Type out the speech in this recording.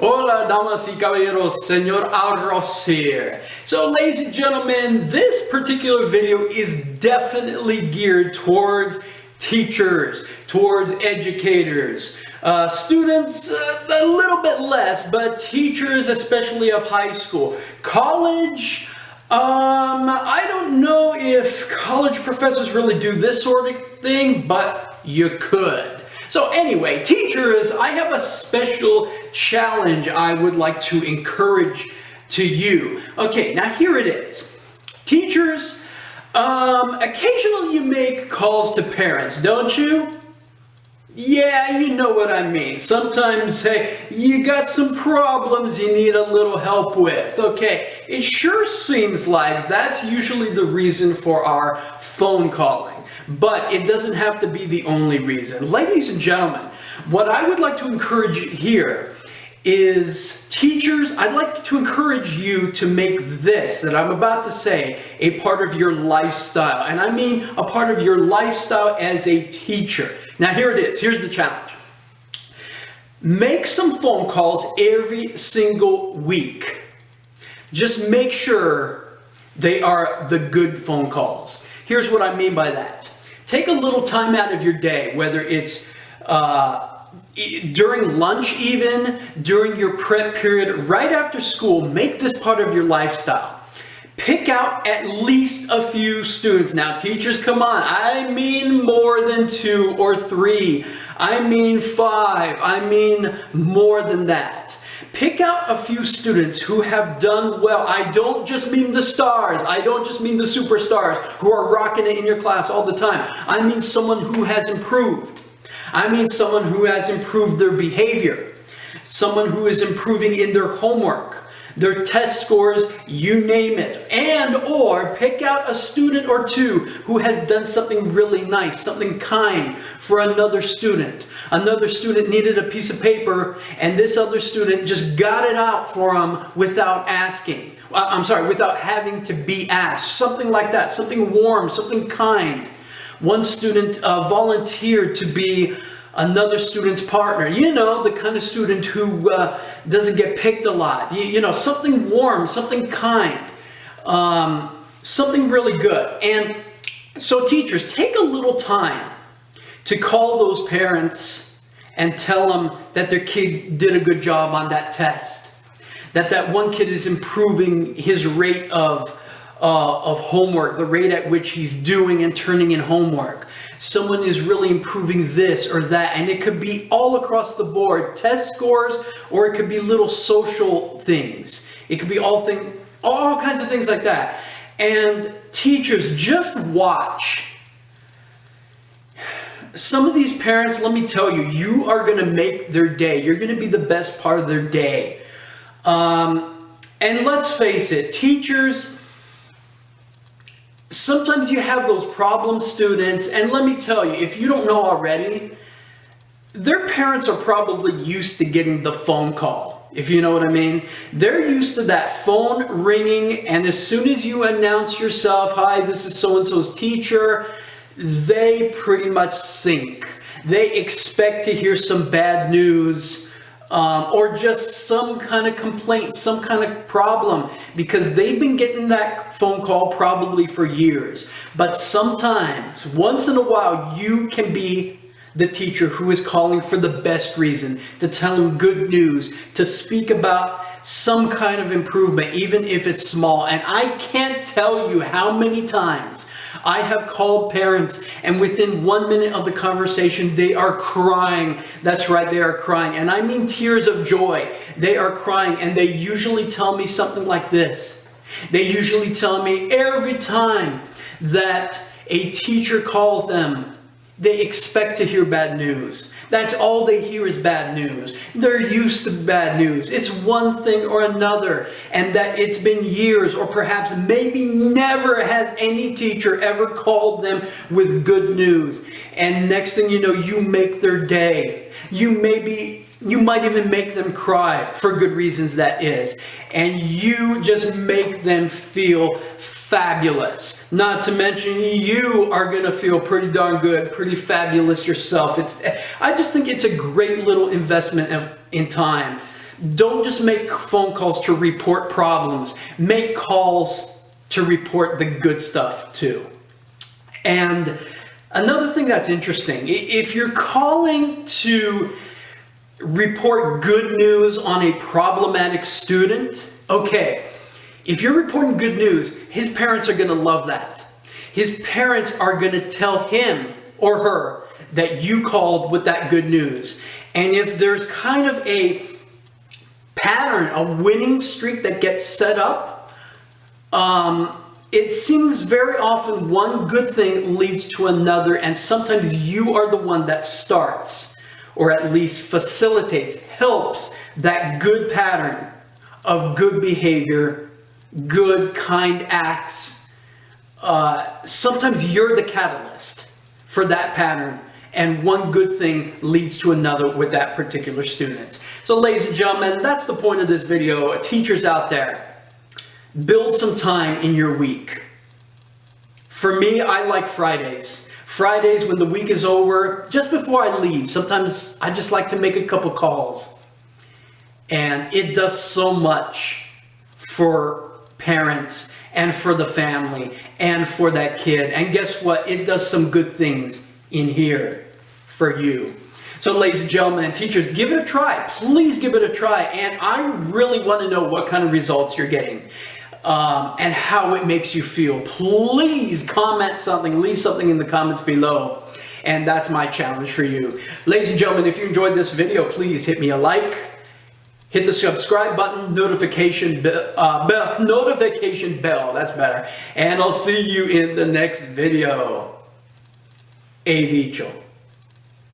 Hola, damas y caballeros, Señor Arroz here. So, ladies and gentlemen, this particular video is definitely geared towards teachers, towards educators, students a little bit less, but teachers, especially of high school. College, I don't know if college professors really do this sort of thing, but you could. So anyway, teachers, I have a special challenge I would like to encourage to you. Okay, now here it is. Teachers, occasionally you make calls to parents, don't you? Yeah, you know what I mean. Sometimes, hey, you got some problems you need a little help with. Okay, it sure seems like that's usually the reason for our phone calling. But it doesn't have to be the only reason. Ladies and gentlemen, what I would like to encourage you here is teachers, I'd like to encourage you to make this that I'm about to say a part of your lifestyle. And I mean a part of your lifestyle as a teacher. Now here it is. Here's the challenge. Make some phone calls every single week. Just make sure they are the good phone calls. Here's what I mean by that. Take a little time out of your day, whether it's during lunch even, during your prep period, right after school, make this part of your lifestyle. Pick out at least a few students. Now, teachers, come on. I mean more than 2 or 3. I mean 5. I mean more than that. Pick out a few students who have done well. I don't just mean the stars. I don't just mean the superstars who are rocking it in your class all the time. I mean someone who has improved. I mean someone who has improved their behavior. Someone who is improving in their homework, their test scores, you name it. And or pick out a student or two who has done something really nice, something kind for another student. Another student needed a piece of paper and this other student just got it out for them without asking. Without having to be asked. Something like that, something warm, something kind. One student volunteered to be another student's partner. You know, the kind of student who doesn't get picked a lot. You know, something warm, something kind, something really good. And so teachers, take a little time to call those parents and tell them that their kid did a good job on that test. That one kid is improving his rate of homework, the rate at which he's doing and turning in homework. Someone is really improving this or that, and it could be all across the board, test scores, or it could be little social things. It could be all kinds of things like that. And teachers, just watch. Some of these parents, let me tell you, you are going to make their day. You're going to be the best part of their day. And let's face it, teachers, sometimes you have those problem students, and let me tell you, if you don't know already, their parents are probably used to getting the phone call, if you know what I mean. They're used to that phone ringing, and as soon as you announce yourself, hi, this is so-and-so's teacher, they pretty much sink. They expect to hear some bad news, or just some kind of complaint, some kind of problem, because they've been getting that phone call probably for years. But sometimes, once in a while, you can be the teacher who is calling for the best reason, to tell them good news, to speak about some kind of improvement, even if it's small. And I can't tell you how many times I have called parents, and within 1 minute of the conversation, they are crying. That's right, they are crying. And I mean tears of joy. They are crying, and they usually tell me something like this. They usually tell me every time that a teacher calls them, they expect to hear bad news. That's all they hear is bad news. They're used to bad news. It's one thing or another, and that it's been years or perhaps maybe never has any teacher ever called them with good news. And next thing you know, you make their day. You might even make them cry for good reasons, that is. And you just make them feel fabulous. Not to mention you are going to feel pretty darn good, pretty fabulous yourself. I just think it's a great little investment in time. Don't just make phone calls to report problems. Make calls to report the good stuff too. And another thing that's interesting, if you're calling to report good news on a problematic student, okay, if you're reporting good news, his parents are going to love that. His parents are going to tell him or her that you called with that good news. And if there's kind of a pattern, a winning streak that gets set up, it seems very often one good thing leads to another, and sometimes you are the one that starts, or at least facilitates, helps that good pattern of good behavior, good, kind acts. Sometimes you're the catalyst for that pattern, and one good thing leads to another with that particular student. So ladies and gentlemen, that's the point of this video. Teachers out there, build some time in your week. For me, I like Fridays. Fridays when the week is over, just before I leave, sometimes I just like to make a couple calls. And it does so much for parents and for the family and for that kid. And guess what? It does some good things in here for you. So ladies and gentlemen, teachers, give it a try. Please give it a try. And I really want to know what kind of results you're getting and how it makes you feel. Please comment something, leave something in the comments below. And that's my challenge for you. Ladies and gentlemen, if you enjoyed this video, please hit me a like. Hit the subscribe button, notification bell, that's better. And I'll see you in the next video. He dicho.